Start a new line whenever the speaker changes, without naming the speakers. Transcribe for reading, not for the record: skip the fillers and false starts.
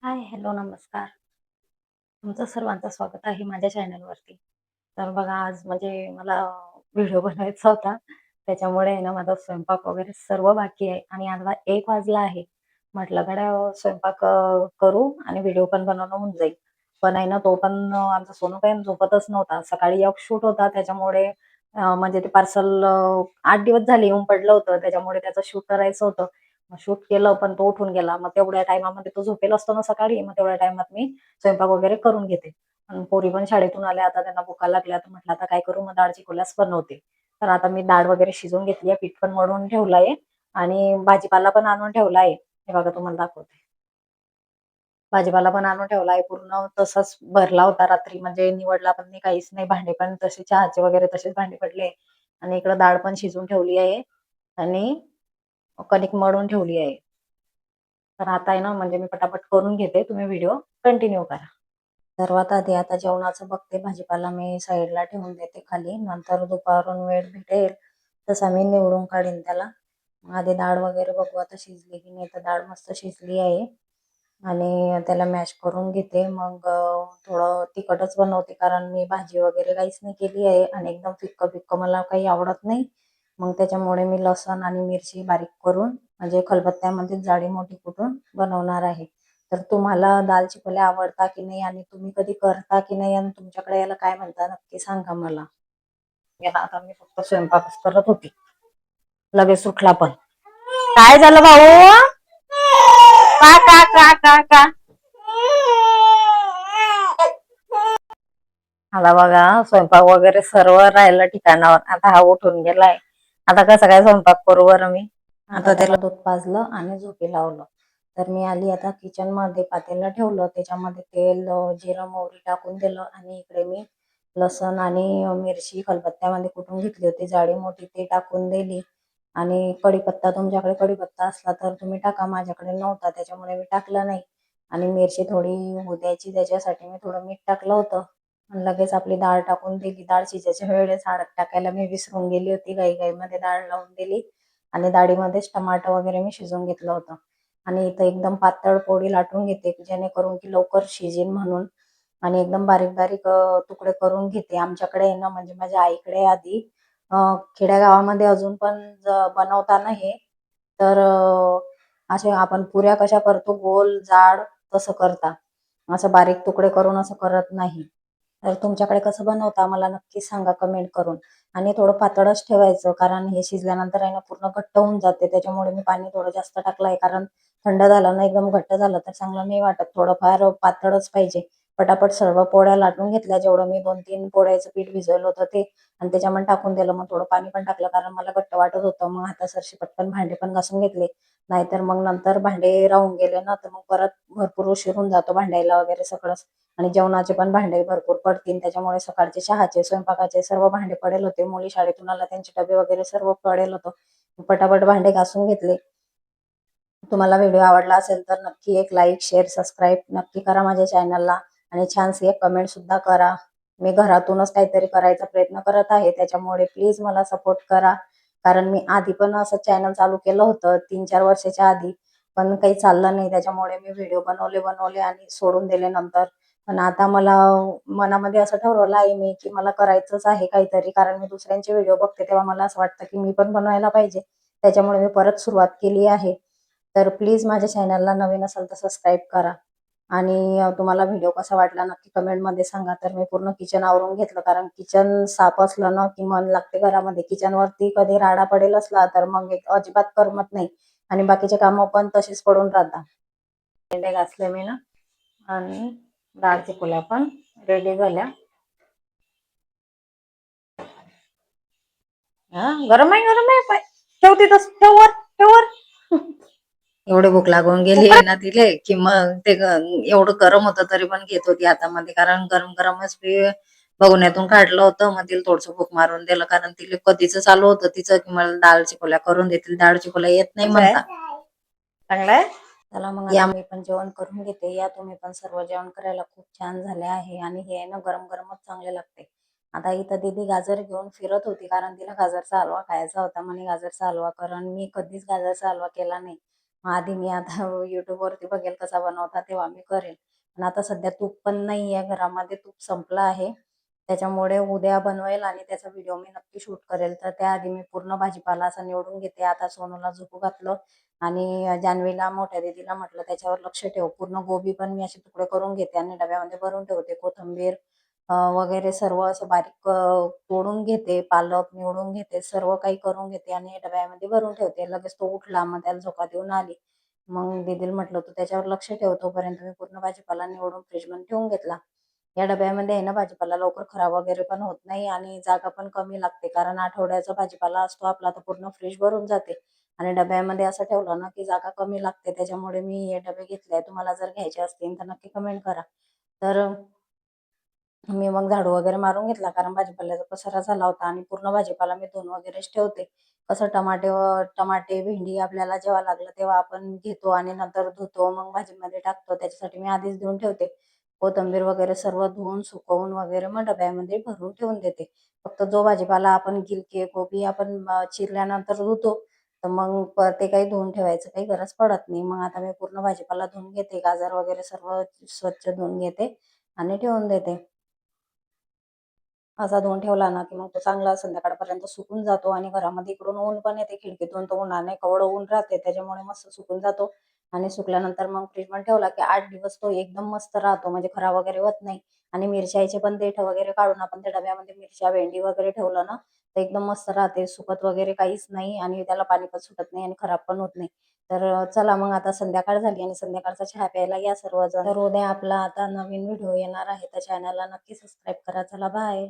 हाय, hello, नमस्कार. तुमचं सर्वांचं स्वागत आहे माझ्या चॅनलवरती. तर बघा आज म्हणजे मला व्हिडिओ बनवायचा होता. त्याच्यामुळे आहे ना माझा स्वयंपाक वगैरे सर्व बाकी आहे आणि आता 1 वाजला आहे. म्हटलं गड्या स्वयंपाक करू आणि व्हिडिओ पण बनवणं होऊन जाईल. पण आहे ना तो पण आमचा सोनू काही झोपतच नव्हता. सकाळी एक शूट होता त्याच्यामुळे म्हणजे ते पार्सल 8 दिवस झाले येऊन पडलं होतं. त्याच्यामुळे त्याचं शूट करायचं होतं. मग शूट केलं पण तो उठून गेला. मग तेवढ्या टाईमामध्ये तो झोपेल असतो ना सकाळी, मग तेवढ्या टाईमात मी स्वयंपाक वगैरे करून घेते. आणि पोरी पण शाळेतून आल्या, आता त्यांना भुका लागल्या, तर म्हटलं आता काय करू, मग डाळ चिकोल्याच बनवते. तर आता मी डाळ वगैरे शिजवून घेतली आहे, पीठ पण मळून ठेवलंय आणि भाजीपाला पण आणून ठेवला आहे. हे बघा तुम्हाला दाखवते. भाजीपाला पण आणून ठेवला आहे. पूर्ण तसाच भरला होता रात्री, म्हणजे निवडला पण नाही, काहीच नाही. भांडे पण तसे चहाचे वगैरे तसेच भांडे पडले आणि इकडं डाळ पण शिजवून ठेवली आहे आणि कणिक मळून ठेवली आहे. तर आता आहे ना म्हणजे मी पटापट करून घेते. तुम्ही व्हिडिओ कंटिन्यू करा. सर्वात आधी आता जेवणाचं बघते. भाजीपाला मी साईडला ठेवून देते खाली. नंतर दुपारून वेळ भेटेल तसा मी निवडून काढीन त्याला. आधी डाळ वगैरे बघू आता शिजली की नाही. तर डाळ मस्त शिजली आहे आणि त्याला मॅश करून घेते. मग थोडं तिखटच बनवते कारण मी भाजी वगैरे काहीच नाही केली आहे आणि एकदम फिक्कं फिक्कं मला काही आवडत नाही. मग त्याच्यामुळे मी लसण आणि मिरची बारीक करून म्हणजे खलबत्त्यामध्ये जाडी मोठी कुटून बनवणार आहे. तर तुम्हाला दाल चिकोल्या आवडता की नाही आणि तुम्ही कधी करता की नाही आणि तुमच्याकडे याला काय म्हणता नक्की सांगा मला. याला आता मी फक्त स्वयंपाकच करत होती, लगेच सुटला पण. काय झालं भाऊ? का का का का का आता बघा स्वयंपाक वगैरे सर्व राहिलं ठिकाणावर. आता हा उठून गेलाय. आता कसं काय स्वयंपाक करू बरं मी. आता त्याला दूध पाजलं आणि झोपी लावलं. तर मी आली आता किचन मध्ये, पातेलं ठेवलं, त्याच्यामध्ये तेल, जिरं, मोहरी टाकून दिलं आणि इकडे मी लसण आणि मिरची खलबत्त्यामध्ये कुटून घेतली होती जाडी मोठी, ते टाकून दिली. आणि कढीपत्ता, तुमच्याकडे कढीपत्ता असला तर तुम्ही टाका, माझ्याकडे नव्हता त्याच्यामुळे मी टाकला नाही. आणि मिरची थोडी होऊ द्यायची त्याच्यासाठी मी थोडं मीठ टाकलं होतं आणि लगेच आपली डाळ टाकून दिली. डाळ शिजायच्या वेळेस हळद टाकायला मी विसरून गेली होती, घाईघाईमध्ये डाळ लावून दिली आणि डाळीमध्येच टमाटर वगैरे मी शिजवून घेतलं होतं. आणि इथं एकदम पातळ पोळी लाटून घेते जेणेकरून की लवकर शिजेल म्हणून. आणि एकदम बारीक बारीक तुकडे करून घेते. आमच्याकडे आहे ना म्हणजे माझ्या आईकडे आधी खेड्यागावामध्ये अजून पण बनवताना हे तर असे आपण पुऱ्या कशा करतो गोल जाड तसं करता, असं बारीक तुकडे करून असं करत नाही. तर तुमच्याकडे कसं बनवता मला नक्की सांगा कमेंट करून. आणि थोडं पातळच ठेवायचं कारण हे शिजल्यानंतर आहे ना पूर्ण घट्ट होऊन जाते. त्याच्यामुळे मी पाणी थोडं जास्त टाकलं आहे कारण थंड झालं ना एकदम घट्ट झालं तर चांगलं नाही वाटत. थोडंफार पातळच पाहिजे. पटापट सर्व पोळ्या लाटून घेतल्या, जेवढं मी 2-3 पोळ्याचं पीठ भिजवलं होतं ते, आणि त्याच्यामध्ये टाकून दिलं. मग थोडं पाणी पण टाकलं कारण मला घट्ट वाटत होतं. मग हातासरशी पटकन भांडे पण घासून घेतले, नाहीतर मग नंतर भांडे राहून गेले ना तर मग परत भरपूर उशीर होऊन जातो भांडायला वगैरे सगळंच. आणि जेवणाचे पण भांडे भरपूर पडतील, त्याच्यामुळे सकाळचे चहाचे स्वयंपाकाचे सर्व भांडे पडेल होते. मुली शाळेतून आला त्यांचे डबे वगैरे सर्व पडेल होतं. पटापट भांडे घासून घेतले. तुम्हाला व्हिडिओ आवडला असेल तर नक्की एक लाईक, शेअर, सबस्क्राईब नक्की करा माझ्या चॅनलला आणि छानशी एक कमेंट सुद्धा करा. मी घरातूनच काहीतरी करायचा प्रयत्न करत आहे, त्याच्यामुळे प्लीज मला सपोर्ट करा. कारण मी आधी पण असं चॅनल चालू केलं होतं 3-4 वर्षाच्या आधी, पण काही चाललं नाही. त्याच्यामुळे मी व्हिडिओ बनवले आणि सोडून दिले नंतर. पण आता मला मनामध्ये असं ठरवलं आहे मी की मला करायचंच आहे काहीतरी, कारण मी दुसऱ्यांचे व्हिडिओ बघते तेव्हा मला असं वाटतं की मी पण बनवायला पाहिजे. त्याच्यामुळे मी परत सुरुवात केली आहे. तर प्लीज माझ्या चॅनलला नवीन असाल तर सबस्क्राईब करा. आणि तुम्हाला व्हिडिओ कसा वाटला नक्की कमेंटमध्ये सांगा. तर मी पूर्ण किचन आवरून घेतलं कारण किचन साफ असलं ना की मन लागते घरामध्ये. किचनवरती कधी राडा पडेल असला तर मग एक अजिबात करमत नाही आणि बाकीचे कामं पण तशीच पडून राहतात. भांडे घासले मी ना आणि डाळ चिकोल्या पण रेडी झाल्या. हा, गरम आहे गरम आहे, पाय ठेवते तस, ठेवर ठेवर. एवढे भूक लागून गेली आहे ना तिले की मग ते एवढं गरम होतं तरी पण घेत होती हातामध्ये कारण गरम गरमच मी बघण्यातून काढलं होतं. मग तिला थोडंसं भूक मारून दिलं कारण तिला कधीच चालू होतं तिचं की मला डाळ चिकोल्या करून देतील, डाळ चिकोल्या येत नाही म्हणता. चांगलाय. चला मग आता मी पण जेवण करून घेते. या तुम्ही पण सर्व जेवण करायला. खूप छान झाले आहे आणि हे ना गरम गरमच चांगले लागते. आता इथं दीदी गाजर घेऊन फिरत होती कारण तिला गाजरचा हलवा खायचा होता. म्हणे गाजरचा हलवा कर, आणि मी कधीच गाजरचा हलवा केला नाही. आधी मी आता युट्यूबवरती बघेल कसा बनवता तेव्हा मी करेल. पण आता सध्या तूप पण नाहीये घरामध्ये, तूप संपलं आहे. त्याच्यामुळे उद्या बनवेल आणि त्याचा व्हिडिओ मी नक्की शूट करेल. तर त्याआधी मी पूर्ण भाजीपाला असा निवडून घेते. आता सोनूला झोपू घातलं आणि जान्हवीला, मोठ्या दीदीला म्हटलं त्याच्यावर लक्ष ठेव. पूर्ण गोबी पण मी असे तुकडे करून घेते आणि डब्यामध्ये भरून ठेवते. कोथिंबीर वगैरे सर्व असं बारीक तोडून घेते. पालक निवडून घेते. सर्व काही करून घेते आणि डब्यामध्ये भरून ठेवते. लगेच तो उठला, मग त्याला झोका देऊन आली. मग दीदीला म्हटलं तू त्याच्यावर लक्ष ठेव. तोपर्यंत मी पूर्ण भाजीपाला निवडून फ्रीजमध्ये ठेवून घेतला. या डब्यामध्ये आहे ना भाजीपाला लवकर खराब वगैरे पण होत नाही आणि जागा पण कमी लागते. कारण आठवड्याचा भाजीपाला असतो आपला, तर पूर्ण फ्रीज भरून जाते. आणि डब्यामध्ये असं ठेवलं ना की जागा कमी लागते. त्याच्यामुळे मी हे डबे घेतले. तुम्हाला जर घ्यायचे असतील तर नक्की कमेंट करा. तर मी मग झाडू वगैरे मारून घेतला, कारण भाजीपाल्याचा पसारा झाला होता आणि पूर्ण भाजीपाला मी धुवून वगैरेच ठेवते. कसं टमाटे, भेंडी आपल्याला जेव्हा लागलं तेव्हा आपण घेतो आणि नंतर धुतो, मग भाजीमध्ये टाकतो. त्याच्यासाठी मी आधीच धुवून ठेवते. कोथिंबीर वगैरे सर्व धुवून, सुकवून वगैरे मग डब्यामध्ये भरून ठेवून देते. फक्त जो भाजीपाला आपण गिलके, कोबी आपण चिरल्यानंतर धुतो, तर मग ते काही धुवून ठेवायचं काही गरज पडत नाही. मग आता मी पूर्ण भाजीपाला धुवून घेते. गाजर वगैरे सर्व स्वच्छ धुवून घेते आणि ठेवून देते. असा धुवून ठेवला ना, की मग तो चांगला संध्याकाळपर्यंत सुकून जातो आणि घरामध्ये इकडून ऊन पण येते खिडकीतून, तर उन्हाने कवडं ऊन राहते. त्याच्यामुळे मस्त सुकून जातो आणि सुकल्यानंतर मग फ्रीजमध्ये ठेवला, की 8 दिवस तो एकदम मस्त राहतो, म्हणजे खराब वगैरे होत नाही. आणि मिरच्याचे पण देठ वगैरे काढून आपण त्या डब्यामध्ये मिरच्या, भेंडी वगैरे ठेवलं ना, तर एकदम मस्त राहते. सुकत वगैरे काहीच नाही आणि त्याला पाणी पण सुटत नाही आणि खराब पण होत नाही. तर चला मग आता संध्याकाळ झाली आणि संध्याकाळचा चहा प्यायला या सर्वजण. तर उद्या आपला आता नवीन व्हिडिओ येणार आहे, तर चॅनलला नक्की सबस्क्राईब करा. चला बाय.